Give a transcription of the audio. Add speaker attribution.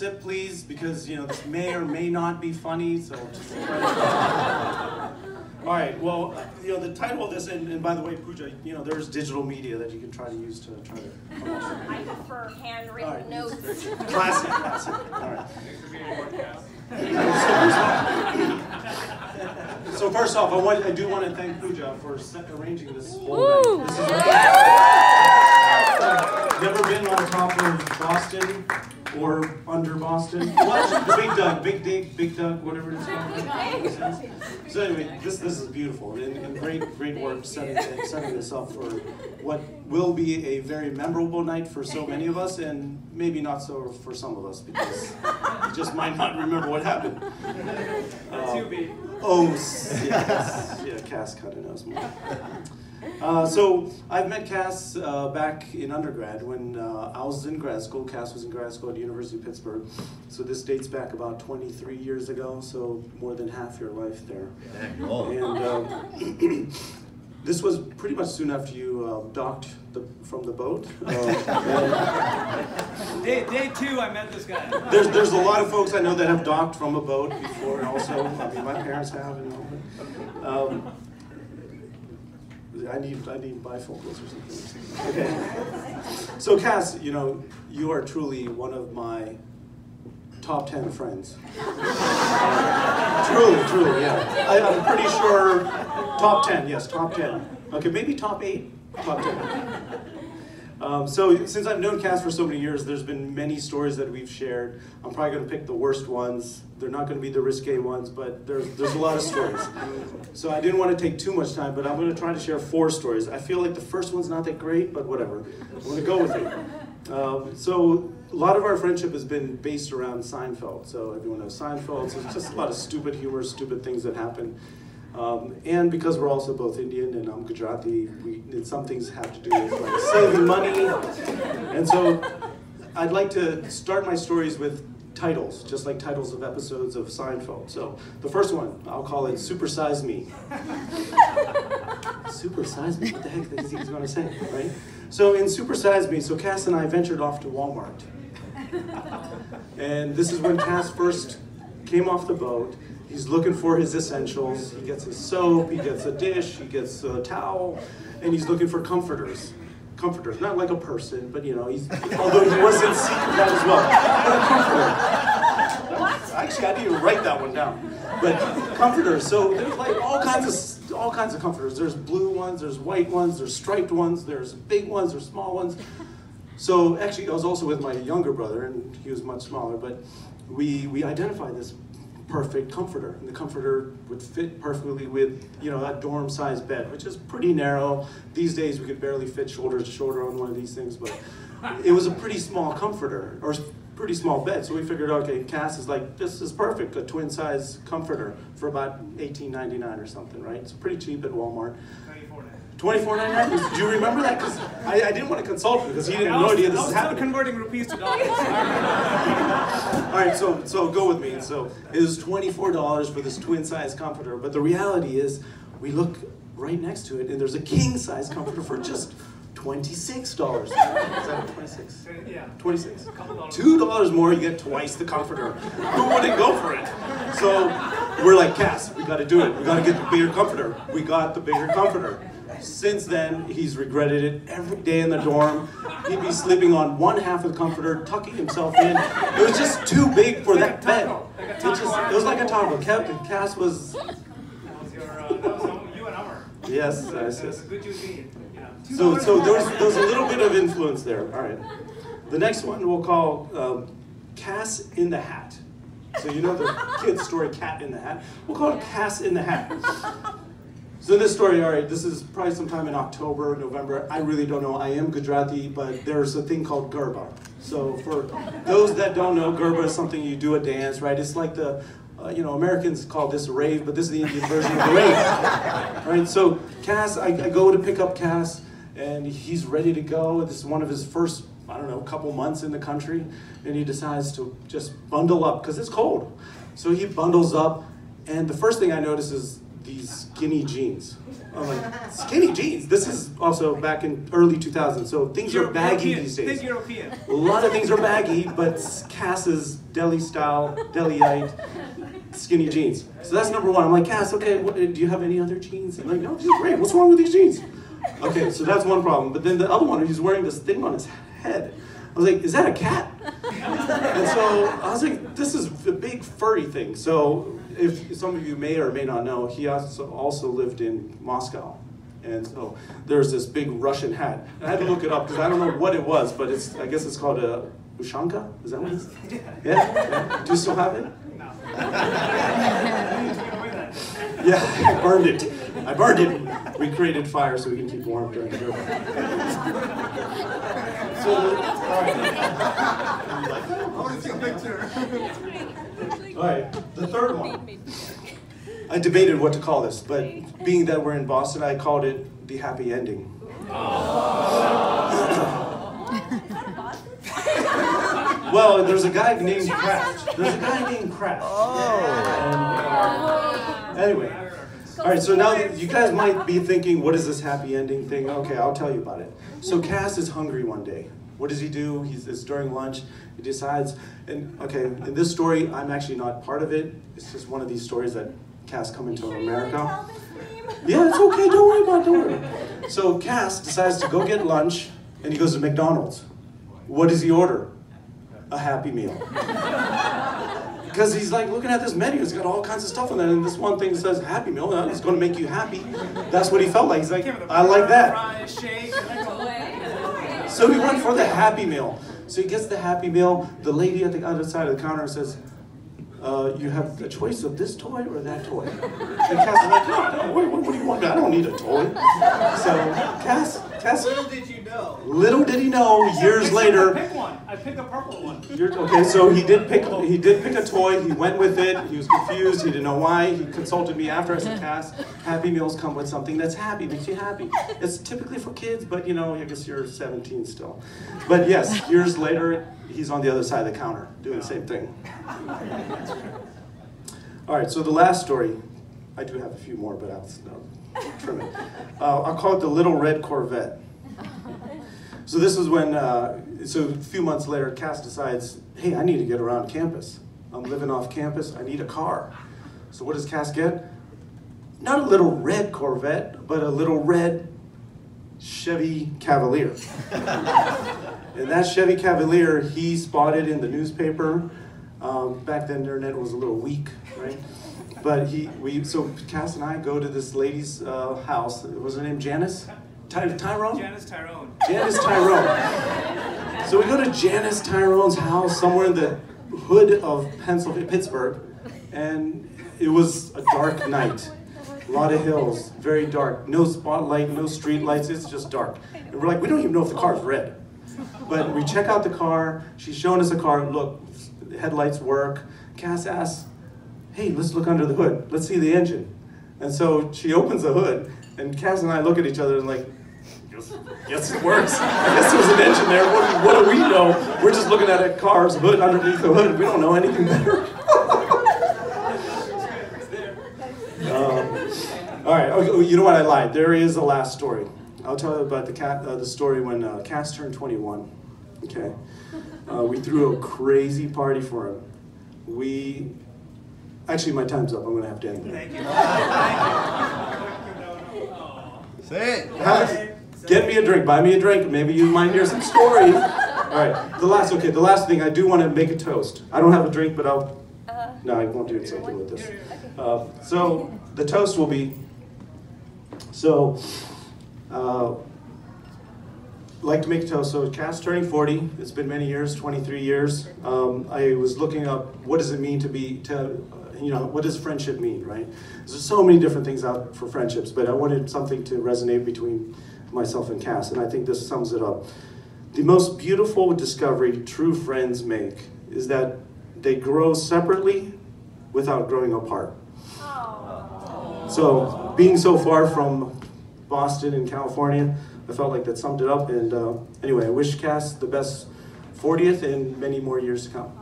Speaker 1: sip, please, because this may or may not be funny. So just try to... All right. Well, the title of this, and by the way, Pooja, there's digital media that you can try to use to try to.
Speaker 2: I prefer handwritten notes.
Speaker 1: Classic. All right.
Speaker 3: Thanks for being on KAS.
Speaker 1: So first off, I do want to thank Pooja for arranging this whole night. This is never been on top of Boston or under Boston. Well, the Big Doug, whatever it is called. So anyway, this is beautiful and great work setting this up for what will be a very memorable night for so many of us, and maybe not so for some of us because you just might not remember what happened.
Speaker 3: That's you, B.
Speaker 1: Oh, yes. Yeah, KAS kind of knows more. So I've met KAS back in undergrad when I was in grad school. KAS was in grad school at the University of Pittsburgh. So this dates back about 23 years ago, so more than half your life there. And this was pretty much soon after you docked from the boat.
Speaker 3: Day two, I met this guy.
Speaker 1: There's a lot of folks I know that have docked from a boat before also. I mean, my parents have and all. I need bifocals or something. Okay. So KAS, you are truly one of my top 10 friends. Truly, yeah. I'm pretty sure top 10, yes, top 10. Okay, maybe top 8, top 10. So since I've known KAS for so many years, there's been many stories that we've shared. I'm probably going to pick the worst ones. They're not going to be the risque ones, but there's a lot of stories. So I didn't want to take too much time, but I'm going to try to share 4 stories. I feel like the first one's not that great, but whatever. I'm going to go with it. So a lot of our friendship has been based around Seinfeld. So everyone knows Seinfeld. So it's just a lot of stupid humor, stupid things that happen. And because we're also both Indian and I'm Gujarati, some things have to do with like saving money. And so I'd like to start my stories with titles, just like titles of episodes of Seinfeld. So the first one, I'll call it Super Size Me. Super Size Me? What the heck is he going to say, right? So in Super Size Me, so KAS and I ventured off to Walmart. And this is when KAS first came off the boat. He's looking for his essentials. He gets his soap, he gets a dish, he gets a towel, and he's looking for comforters. Comforters, not like a person, but although he wasn't seeking that as well. But a comforter. What? Actually, I didn't even write that one down. But comforters, so there's like all kinds of comforters. There's blue ones, there's white ones, there's striped ones, there's big ones, there's small ones. So actually, I was also with my younger brother, and he was much smaller, but we identified this perfect comforter, and the comforter would fit perfectly with a dorm-sized bed, which is pretty narrow. These days we could barely fit shoulder to shoulder on one of these things, but it was a pretty small comforter, or pretty small bed. So we figured, okay, KAS is like, this is perfect, a twin-size comforter for about $18.99 or something, right? It's pretty cheap at Walmart. $24.99? Did you remember that? Because I didn't want to consult him because he didn't have no idea this was happening.
Speaker 3: Converting rupees to dollars.
Speaker 1: All right, so go with me. So it was $24 for this twin-size comforter, but the reality is we look right next to it and there's a king-size comforter for just $26. Is that 26?
Speaker 3: Yeah.
Speaker 1: 26. $2 more, you get twice the comforter. Who wouldn't go for it? So we're like, KAS, we got to do it. We got to get the bigger comforter. We got the bigger comforter. Since then, he's regretted it every day in the dorm. He'd be sleeping on one half of the comforter, tucking himself in. It was just too big for that bed. It was like a taco. KAS was...
Speaker 3: That was you and Amar.
Speaker 1: Yes.
Speaker 3: That's a good use.
Speaker 1: So there was a little bit of influence there. All right. The next one we'll call KAS in the Hat. So you know the kid's story, Cat in the Hat. We'll call it KAS in the Hat. So this story, all right, this is probably sometime in October, November. I really don't know. I am Gujarati, but there's a thing called Garba. So for those that don't know, Garba is something you do a dance, right? It's like the, Americans call this a rave, but this is the Indian version of the rave, right? So KAS, I go to pick up KAS, and he's ready to go. This is one of his first, couple months in the country, and he decides to just bundle up, because it's cold. So he bundles up, and the first thing I notice is these skinny jeans. I'm like, skinny jeans? This is also back in early 2000s, so things are baggy
Speaker 3: European.
Speaker 1: these days.
Speaker 3: Think European.
Speaker 1: A lot of things are baggy, but KAS's deli style, deli-ite, skinny jeans. So that's number one. I'm like, Cass, okay, do you have any other jeans? I'm like, no, these are great. What's wrong with these jeans? Okay, so that's one problem. But then the other one, he's wearing this thing on his head. I was like, is that a cat? And so I was like, this is a big furry thing. So if some of you may or may not know, he also lived in Moscow. And so there's this big Russian hat. I had to look it up because I don't know what it was, but I guess it's called a Ushanka? Is that what it is? Yeah? Do you still have it?
Speaker 3: No.
Speaker 1: Yeah, I burned it. I burned it. We created fire so we can keep warm during the river. So, all right.
Speaker 4: I want to see a picture.
Speaker 1: All right, the third one. I debated what to call this, but being that we're in Boston, I called it the happy ending. Well, there's a guy named Kraft. There's a guy named Kraft. Anyway, all right, so now you guys might be thinking, what is this happy ending thing? Okay, I'll tell you about it. So KAS is hungry one day. What does he do? It's during lunch. He decides, and okay, in this story, I'm actually not part of it. It's just one of these stories that KAS come into America. Yeah, it's okay, don't worry about it, don't worry. So KAS decides to go get lunch, and he goes to McDonald's. What does he order? A Happy Meal. Because he's like looking at this menu, it's got all kinds of stuff on there, and this one thing says Happy Meal, it's going to make you happy. That's what he felt like. He's like, I like that. So he went for the Happy Meal. So he gets the Happy Meal. The lady at the other side of the counter says, you have the choice of this toy or that toy. And KAS is like, no, what do you want? I don't need a toy. So KAS.
Speaker 3: Little did you know.
Speaker 1: Little did he know, years later.
Speaker 3: Pick one. I picked a purple one.
Speaker 1: Okay, so he did pick a toy. He went with it. He was confused. He didn't know why. He consulted me after. I said, KAS, Happy Meals come with something that's happy, makes you happy. It's typically for kids, but you know, I guess you're 17 still. But yes, years later, he's on the other side of the counter doing the same thing. All right, so the last story, I do have a few more, but I'll trim it. I'll call it the Little Red Corvette. So this is when, so a few months later, KAS decides, hey, I need to get around campus. I'm living off campus, I need a car. So what does KAS get? Not a little red Corvette, but a little red Chevy Cavalier. And that Chevy Cavalier, he spotted in the newspaper. Back then, the internet was a little weak, right? But so KAS and I go to this lady's house. Was her name Janice? Tyrone?
Speaker 3: Janice Tyrone.
Speaker 1: Janice Tyrone. So we go to Janice Tyrone's house somewhere in the hood of Pittsburgh, and it was a dark night. A lot of hills, very dark. No spotlight, no street lights, it's just dark. And we're like, we don't even know if the car's red. But we check out the car, she's showing us a car, look, the headlights work. KAS asks, hey, let's look under the hood, let's see the engine. And so she opens the hood, and KAS and I look at each other and like, yes it works. I guess there's an engine there, what do we know? We're just looking at a car's hood underneath the hood, we don't know anything better. All right, okay, you know what, I lied. There is a last story. I'll tell you about the story when KAS turned 21, okay? We threw a crazy party for him. Actually, my time's up. I'm gonna have to end there.
Speaker 3: Thank you.
Speaker 4: Say it.
Speaker 1: Get me a drink, buy me a drink, maybe you might hear some stories. All right, the last thing, I do want to make a toast. I don't have a drink, but no, I won't do something with this. So the toast will be, like to make a toast. So KAS turning 40, it's been many years, 23 years. I was looking up, what does it mean what does friendship mean, right? There's so many different things out for friendships, but I wanted something to resonate between myself and KAS, and I think this sums it up. The most beautiful discovery true friends make is that they grow separately without growing apart. So, being so far from Boston and California, I felt like that summed it up, and anyway, I wish KAS the best 40th and many more years to come.